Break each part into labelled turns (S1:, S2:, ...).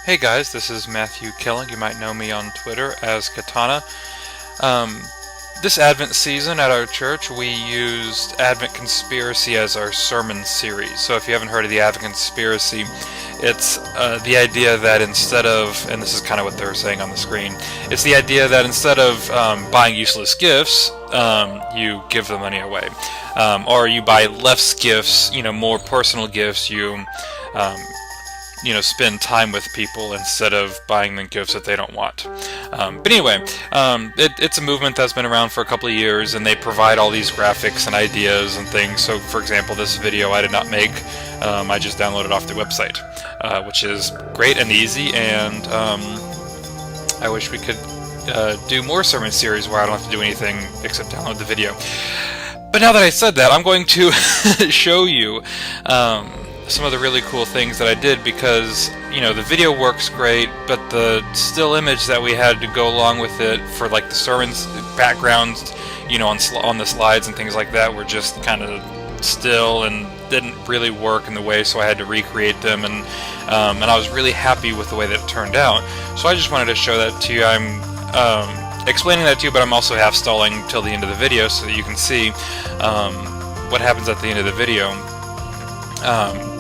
S1: Hey guys, this is Matthew Killing. You might know me on Twitter as Katana. Um, this Advent season at our church, we used Advent Conspiracy as our sermon series. So if you haven't heard of the Advent Conspiracy, it's the idea that instead of, and this is kind of what they were saying on the screen, it's the idea that instead of buying useless gifts, you give the money away. Or you buy less gifts, more personal gifts, um, spend time with people instead of buying them gifts that they don't want. But anyway, it's a movement that's been around for a couple of years, and they provide all these graphics and ideas and things. So, for example, this video I did not make. I just downloaded off their website, which is great and easy, and I wish we could do more sermon series where I don't have to do anything except download the video. But now that I said that, I'm going to show you some of the really cool things that I did, because the video works great, but the still image that we had to go along with it for like the sermons backgrounds on the slides and things like that were just kind of still and didn't really work in the way, so I had to recreate them, and I was really happy with the way that it turned out. So I just wanted to show that to you. I'm explaining that to you, but I'm also half stalling till the end of the video so that you can see what happens at the end of the video.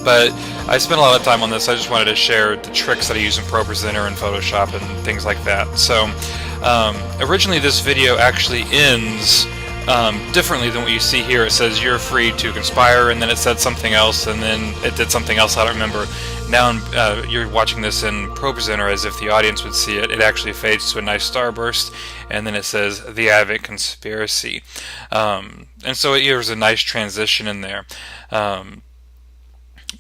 S1: But I spent a lot of time on this. I just wanted to share the tricks that I use in ProPresenter and Photoshop and things like that. So originally this video actually ends differently than what you see here. It says you're free to conspire, and then it said something else, and then it did something else. I don't remember. Now you're watching this in ProPresenter as if the audience would see it. It actually fades to a nice starburst, and then it says the Advent Conspiracy. And so there's a nice transition in there.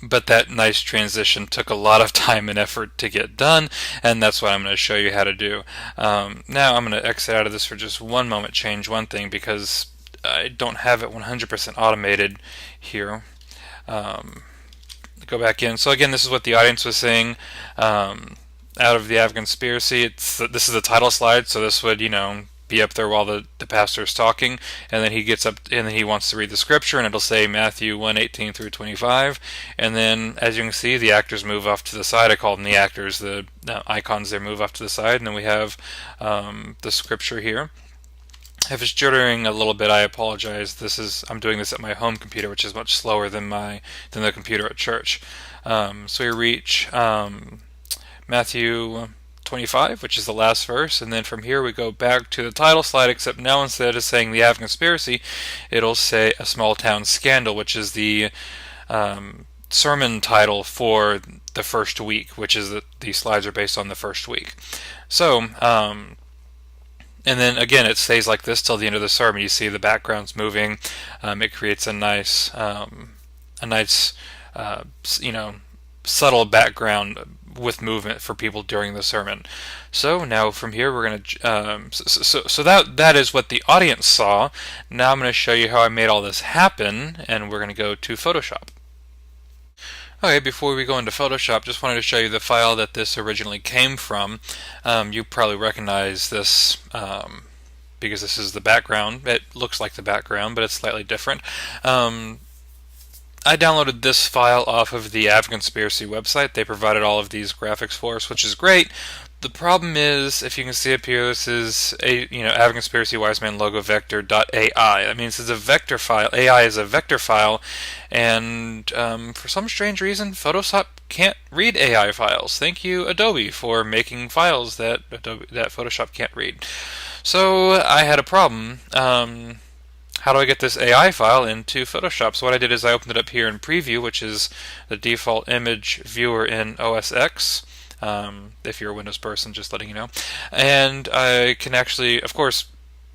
S1: But that nice transition took a lot of time and effort to get done, and that's what I'm going to show you how to do. Now I'm going to exit out of this for just one moment, change one thing, because I don't have it 100% automated here. Go back in. So again, this is what the audience was saying out of the Advent Conspiracy. This is the title slide, so this would, be up there while the pastor is talking, and then he gets up and then he wants to read the scripture, and it'll say Matthew 1:18 through 25, and then as you can see the actors move off to the side. I call them the actors, the icons there move off to the side, and then we have the scripture here. If it's jittering a little bit, I apologize. I'm doing this at my home computer, which is much slower than the computer at church. So we reach Matthew 25, which is the last verse, and then from here we go back to the title slide, except now instead of saying the Advent Conspiracy, it'll say A Small Town Scandal, which is the sermon title for the first week, which is these slides are based on the first week. So, and then again it stays like this till the end of the sermon. You see the background's moving. It creates a nice, subtle background with movement for people during the sermon. So now from here we're going to so that is what the audience saw. Now I'm going to show you how I made all this happen, and we're going to go to Photoshop. Okay, before we go into Photoshop, just wanted to show you the file that this originally came from. You probably recognize this because this is the background. It looks like the background, but it's slightly different. I downloaded this file off of the Advent Conspiracy website. They provided all of these graphics for us, which is great. The problem is, if you can see up here, this is Advent Conspiracy Wiseman logo vector.ai. That means it's a vector file. AI is a vector file, and for some strange reason, Photoshop can't read AI files. Thank you, Adobe, for making files that Photoshop can't read. So I had a problem. How do I get this AI file into Photoshop? So what I did is I opened it up here in Preview, which is the default image viewer in OS X. If you're a Windows person, just letting you know. And I can actually, of course,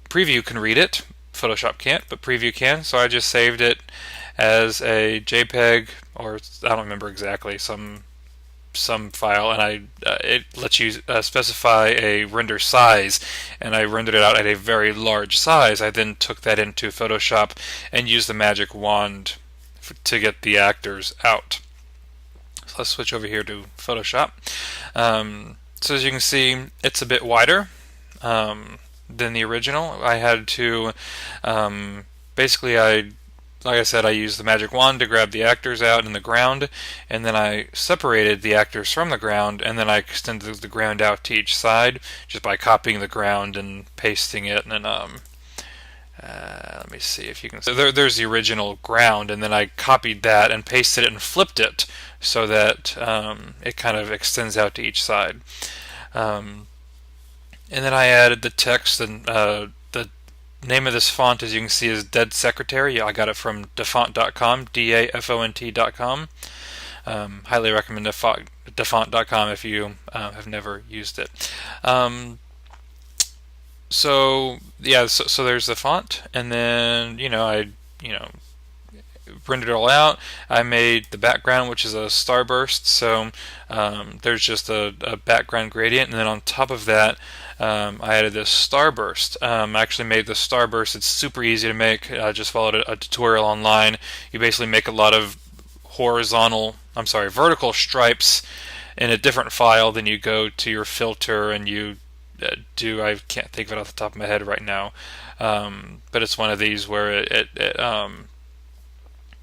S1: Preview can read it. Photoshop can't, but Preview can. So I just saved it as a JPEG, or I don't remember exactly, some file, and it lets you specify a render size, and I rendered it out at a very large size. I then took that into Photoshop and used the magic wand to get the actors out. So let's switch over here to Photoshop. So as you can see, it's a bit wider than the original. I had to basically I like I said, I used the magic wand to grab the actors out in the ground, and then I separated the actors from the ground, and then I extended the ground out to each side just by copying the ground and pasting it. And then let me see if you can. So there's the original ground, and then I copied that and pasted it and flipped it so that it kind of extends out to each side. And then I added the text, and the name of this font, as you can see, is Dead Secretary. I got it from dafont.com, dafont.com. Highly recommend dafont.com if you have never used it. So there's the font, and then I rendered it all out. I made the background, which is a starburst, so there's just a background gradient, and then on top of that I added this starburst. I actually made the starburst. It's super easy to make. I just followed a tutorial online. You basically make a lot of vertical stripes in a different file. Then you go to your filter and you I can't think of it off the top of my head right now, but it's one of these where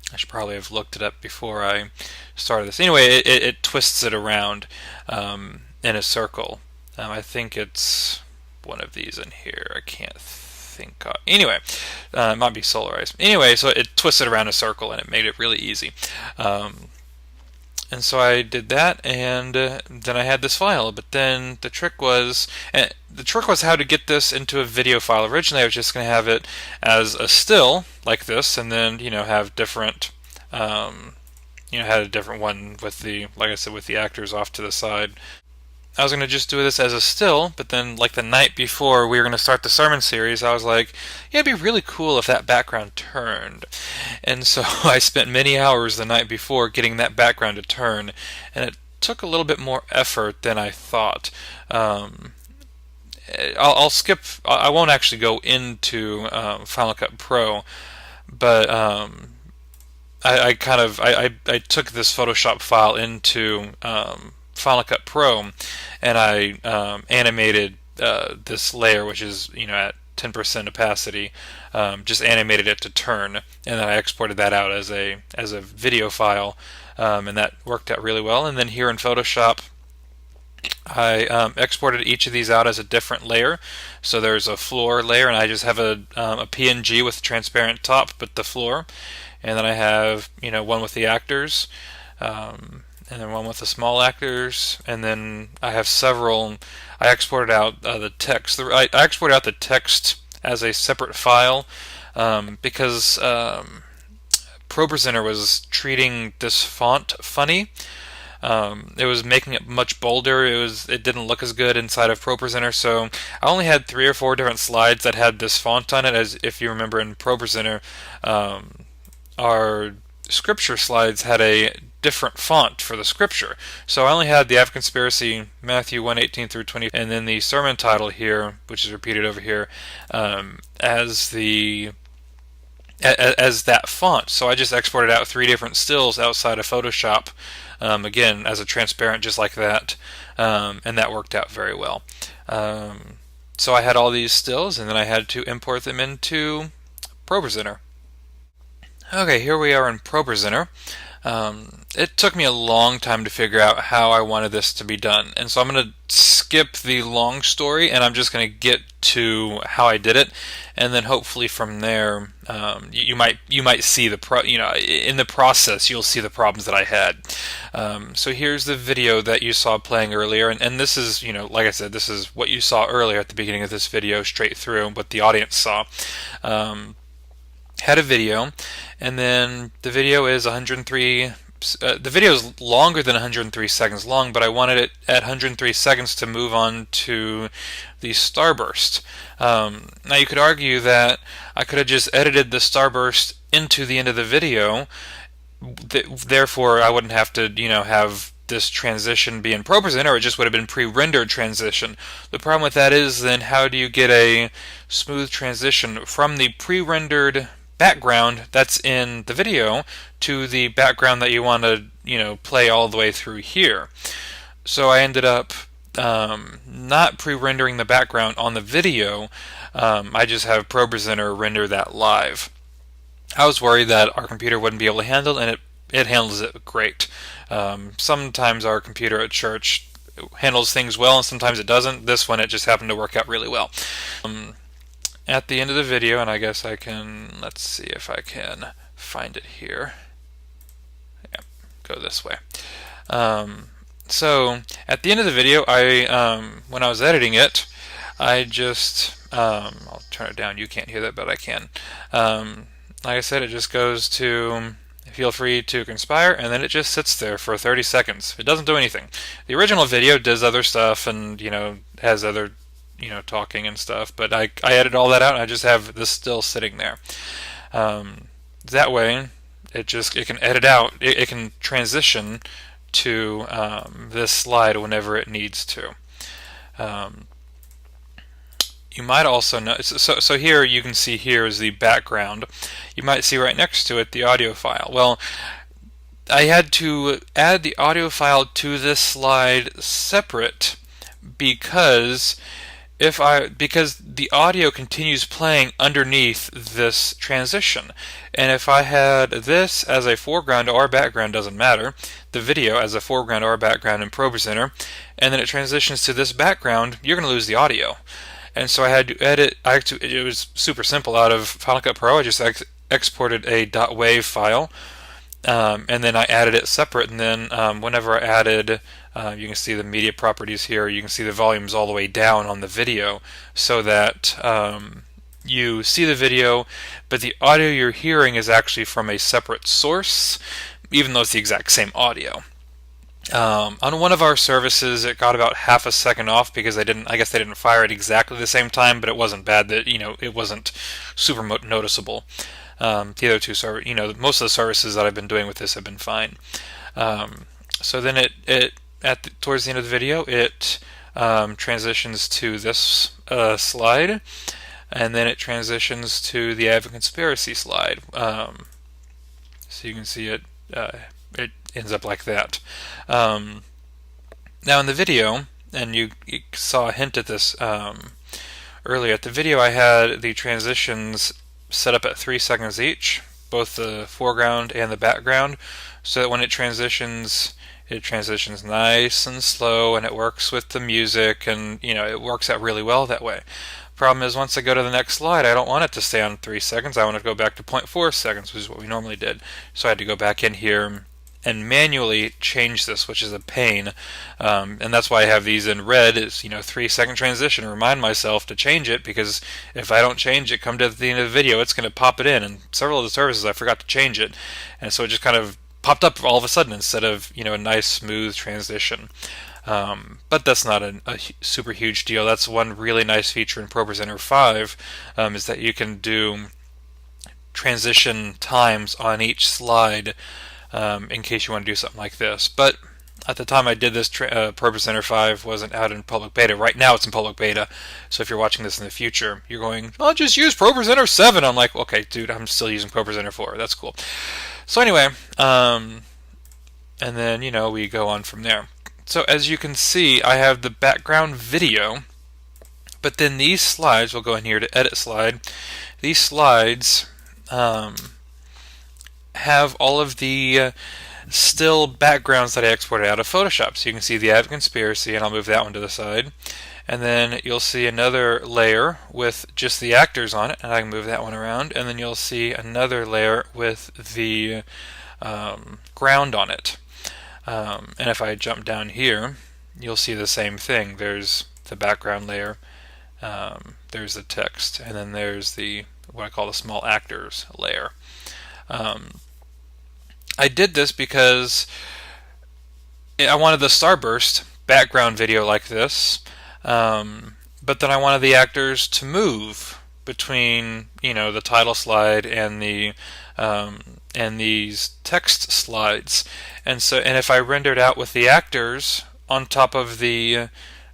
S1: I should probably have looked it up before I started this. Anyway, it twists it around in a circle. I think it's one of these in here. I can't think of. Anyway, it might be Solarize. Anyway, so it twists it around a circle, and it made it really easy. And so I did that, and then I had this file. But then the trick was how to get this into a video file. Originally, I was just going to have it as a still like this, and then have different, had a different one with like I said, with the actors off to the side. I was going to just do this as a still, but then like the night before we were going to start the sermon series, I was like, yeah, it'd be really cool if that background turned. And so I spent many hours the night before getting that background to turn, and it took a little bit more effort than I thought. I'll skip. I won't actually go into Final Cut Pro, but I took this Photoshop file into Final Cut Pro, and I animated this layer, which is at 10% opacity. Just animated it to turn, and then I exported that out as a video file, and that worked out really well. And then here in Photoshop, I exported each of these out as a different layer. So there's a floor layer, and I just have a PNG with a transparent top, but the floor. And then I have one with the actors, and then one with the small actors, and then I have several. I exported out the text. I exported out the text as a separate file because ProPresenter was treating this font funny. It was making it much bolder. It didn't look as good inside of ProPresenter, so I only had 3 or 4 different slides that had this font on it. As if you remember in ProPresenter, our scripture slides had a different font for the scripture. So I only had the African Conspiracy, Matthew 1:18 through 20, and then the sermon title here, which is repeated over here, as that font. So I just exported out 3 different stills outside of Photoshop, again as a transparent, just like that, and that worked out very well. So I had all these stills, and then I had to import them into ProPresenter. Okay, here we are in ProPresenter. It took me a long time to figure out how I wanted this to be done, and so I'm going to skip the long story, and I'm just going to get to how I did it, and then hopefully from there, you might see in the process you'll see the problems that I had. So here's the video that you saw playing earlier, and this is like I said, this is what you saw earlier at the beginning of this video, straight through what the audience saw. Had a video, and then the video is 103. The video is longer than 103 seconds long, but I wanted it at 103 seconds to move on to the starburst. Now you could argue that I could have just edited the starburst into the end of the video. Therefore, I wouldn't have to have this transition be in ProPresenter, or it just would have been pre-rendered transition. The problem with that is then how do you get a smooth transition from the pre-rendered background that's in the video to the background that you want to play all the way through here? So I ended up not pre-rendering the background on the video. I just have ProPresenter render that live. I was worried that our computer wouldn't be able to handle it, and it handles it great. Sometimes our computer at church handles things well, and sometimes it doesn't. This one, it just happened to work out really well. At the end of the video, and I guess I can, let's see if I can find it here. Yeah, go this way. So at the end of the video, when I was editing it, I just I'll turn it down. You can't hear that, but I can. Like I said, it just goes to feel free to conspire, and then it just sits there for 30 seconds. It doesn't do anything. The original video does other stuff, and has other talking and stuff, but I edit all that out, and I just have this still sitting there. That way, it can edit out. It can transition to this slide whenever it needs to. You might also know, so here you can see here is the background. You might see right next to it the audio file. Well, I had to add the audio file to this slide separate because the audio continues playing underneath this transition. And if I had this as a foreground or background, doesn't matter, the video as a foreground or background in ProPresenter, and then it transitions to this background, you're going to lose the audio. And so I had to edit. It was super simple. Out of Final Cut Pro, I just exported a .wav file, and then I added it separate. And then whenever I added, you can see the media properties here. You can see the volumes all the way down on the video, so that you see the video, but the audio you're hearing is actually from a separate source, even though it's the exact same audio. On one of our services, it got about half a second off because I guess they didn't fire it exactly the same time, but it wasn't bad that, it wasn't super noticeable. The other two most of the services that I've been doing with this have been fine. So then towards the end of the video, it transitions to this slide, and then it transitions to the Advent Conspiracy slide. So you can see it ends up like that. Now in the video, and you saw a hint at this earlier, at the video I had the transitions set up at 3 seconds each, both the foreground and the background, so that when it transitions nice and slow, and it works with the music, and it works out really well that way. Problem is, once I go to the next slide, I don't want it to stay on 3 seconds. I want it to go back to 0.4 seconds, which is what we normally did. So I had to go back in here and manually change this, which is a pain. And that's why I have these in red. It's 3 second transition. Remind myself to change it, because if I don't change it, come to the end of the video, it's going to pop it in. And several of the services I forgot to change it, and so it just kind of popped up all of a sudden instead of a nice smooth transition. But that's not a super huge deal. That's one really nice feature in ProPresenter 5, is that you can do transition times on each slide, in case you want to do something like this. But at the time I did this, ProPresenter 5 wasn't out in public beta. Right now it's in public beta, so if you're watching this in the future, you're going, I'll just use ProPresenter 7. I'm like, okay, dude, I'm still using ProPresenter 4. That's cool. So anyway, and then, we go on from there. So as you can see, I have the background video, but then these slides, we'll go in here to edit slide. These slides have all of the still backgrounds that I exported out of Photoshop. So you can see the Advent Conspiracy, and I'll move that one to the side. And then you'll see another layer with just the actors on it, and I can move that one around. And then you'll see another layer with the ground on it. And if I jump down here, you'll see the same thing. There's the background layer, there's the text, and then there's what I call the small actors layer. I did this because I wanted the starburst background video like this, but then I wanted the actors to move between the title slide and these text slides, and if I rendered out with the actors on top of the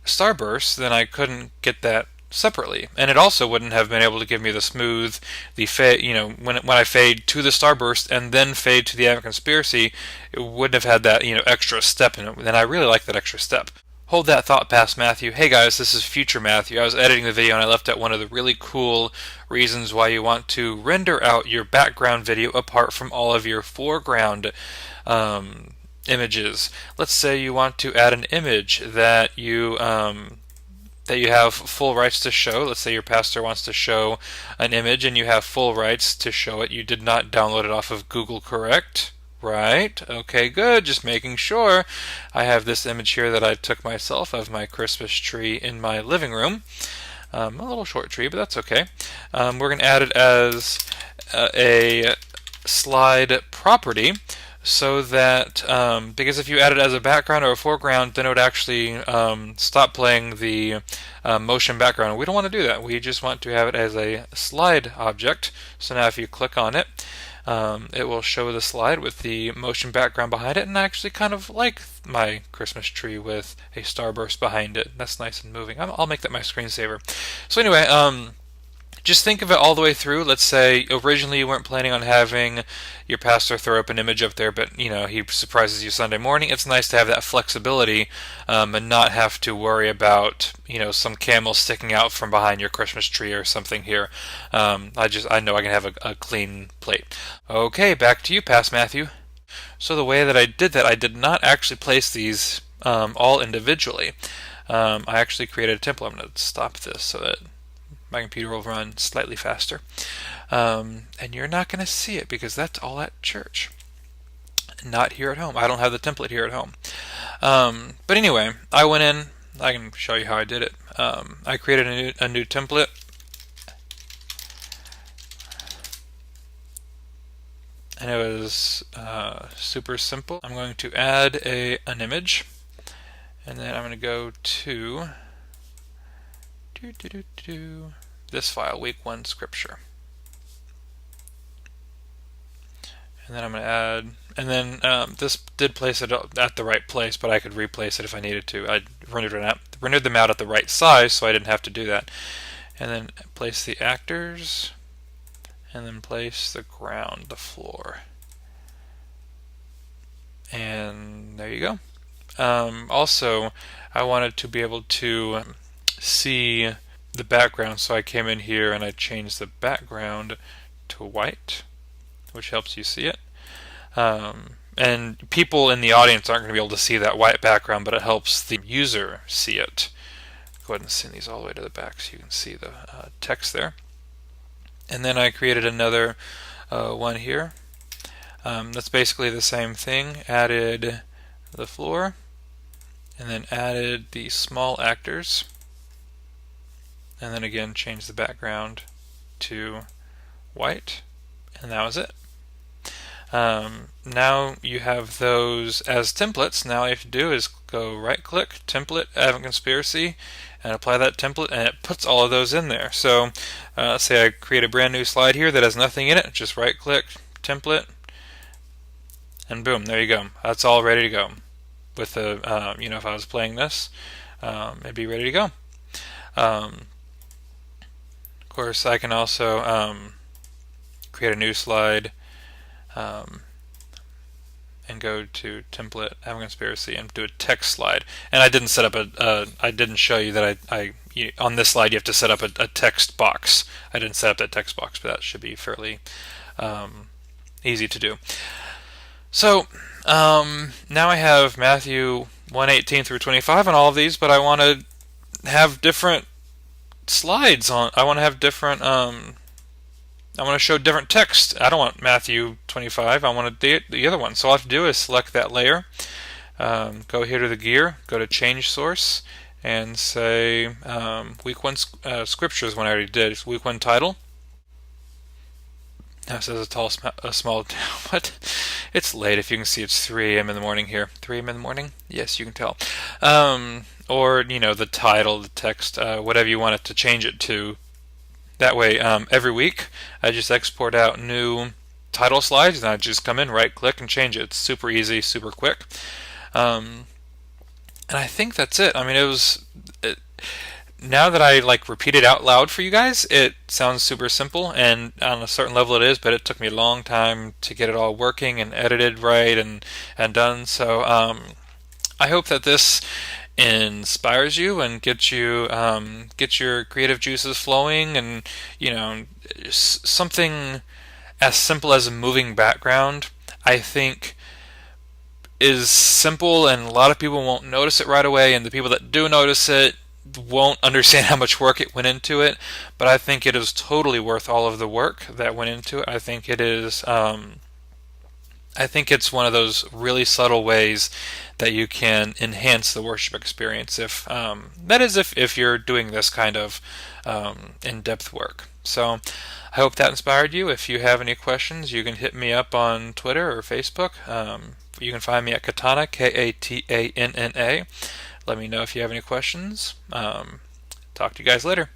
S1: starburst, then I couldn't get that separately, and it also wouldn't have been able to give me the smooth, the fade. When I fade to the starburst and then fade to the Advent Conspiracy, it wouldn't have had that extra step in it. And I really like that extra step. Hold that thought past Matthew. Hey guys, this is future Matthew. I was editing the video and I left out one of the really cool reasons why you want to render out your background video apart from all of your foreground images. Let's say you want to add an image that you have full rights to show. Let's say your pastor wants to show an image and you have full rights to show it. You did not download it off of Google, correct? Right? Okay, good. Just making sure. I have this image here that I took myself of my Christmas tree in my living room. A little short tree, but that's okay. We're going to add it as a slide property so that, because if you add it as a background or a foreground, then it would actually stop playing the motion background. We don't want to do that. We just want to have it as a slide object. So now if you click on it, it will show the slide with the motion background behind it, and I actually kind of like my Christmas tree with a starburst behind it. That's nice and moving. I'll make that my screensaver. So anyway, just think of it all the way through. Let's say originally you weren't planning on having your pastor throw up an image up there, but he surprises you Sunday morning. It's nice to have that flexibility and not have to worry about some camel sticking out from behind your Christmas tree or something here. I know I can have a clean plate. Okay, back to you, Past Matthew. So the way that I did that, I did not actually place these all individually. I actually created a template. I'm going to stop this so that my computer will run slightly faster. And you're not going to see it because that's all at church, not here at home. I don't have the template here at home. But anyway, I went in. I can show you how I did it. I created a new template. And it was super simple. I'm going to add an image. And then I'm going to go to this file, week 1 scripture. And then I'm going to add, and then this did place it at the right place, but I could replace it if I needed to. I rendered them out at the right size, so I didn't have to do that. And then place the actors, and then place the ground, the floor. And there you go. Also, I wanted to be able to see the background, so I came in here and I changed the background to white, which helps you see it. And people in the audience aren't going to be able to see that white background, but it helps the user see it. Go ahead and send these all the way to the back so you can see the text there. And then I created another one here. That's basically the same thing. Added the floor, and then added the small actors. And then again change the background to white, and that was it. Now you have those as templates. Now all you have to do is go right click, template, Advent Conspiracy, and apply that template, and it puts all of those in there. So say I create a brand new slide here that has nothing in it, just right click, template, and boom, there you go. That's all ready to go. With the if I was playing this, it'd be ready to go. Of course, I can also create a new slide and go to template, Advent Conspiracy, and do a text slide. And I didn't set up I didn't show you that on this slide you have to set up a text box. I didn't set up that text box, but that should be fairly easy to do. So now I have Matthew 1:18 through 25 on all of these, but I want to have different slides on. I want to have different. I want to show different text. I don't want Matthew 25. I want the other one. So all I have to do is select that layer. Go here to the gear. Go to Change Source, and say Week 1 Scripture is one I already did. It's Week 1 title. Now it says a small. What? It's late. If you can see, it's 3 a.m. in the morning here. 3 a.m. in the morning? Yes, you can tell. Or the title, the text, whatever you want it to change it to. That way, every week, I just export out new title slides, and I just come in, right-click, and change it. It's super easy, super quick. And I think that's it. I mean, now that I repeat it out loud for you guys, it sounds super simple, and on a certain level it is, but it took me a long time to get it all working and edited right and done. So I hope that this inspires you and gets your creative juices flowing, and something as simple as a moving background, I think, is simple, and a lot of people won't notice it right away, and the people that do notice it won't understand how much work it went into it. But I think it is totally worth all of the work that went into it. I think it is. I think it's one of those really subtle ways that you can enhance the worship experience. If that is, if you're doing this kind of in-depth work. So I hope that inspired you. If you have any questions, you can hit me up on Twitter or Facebook. You can find me at Katana, Katanna. Let me know if you have any questions. Talk to you guys later.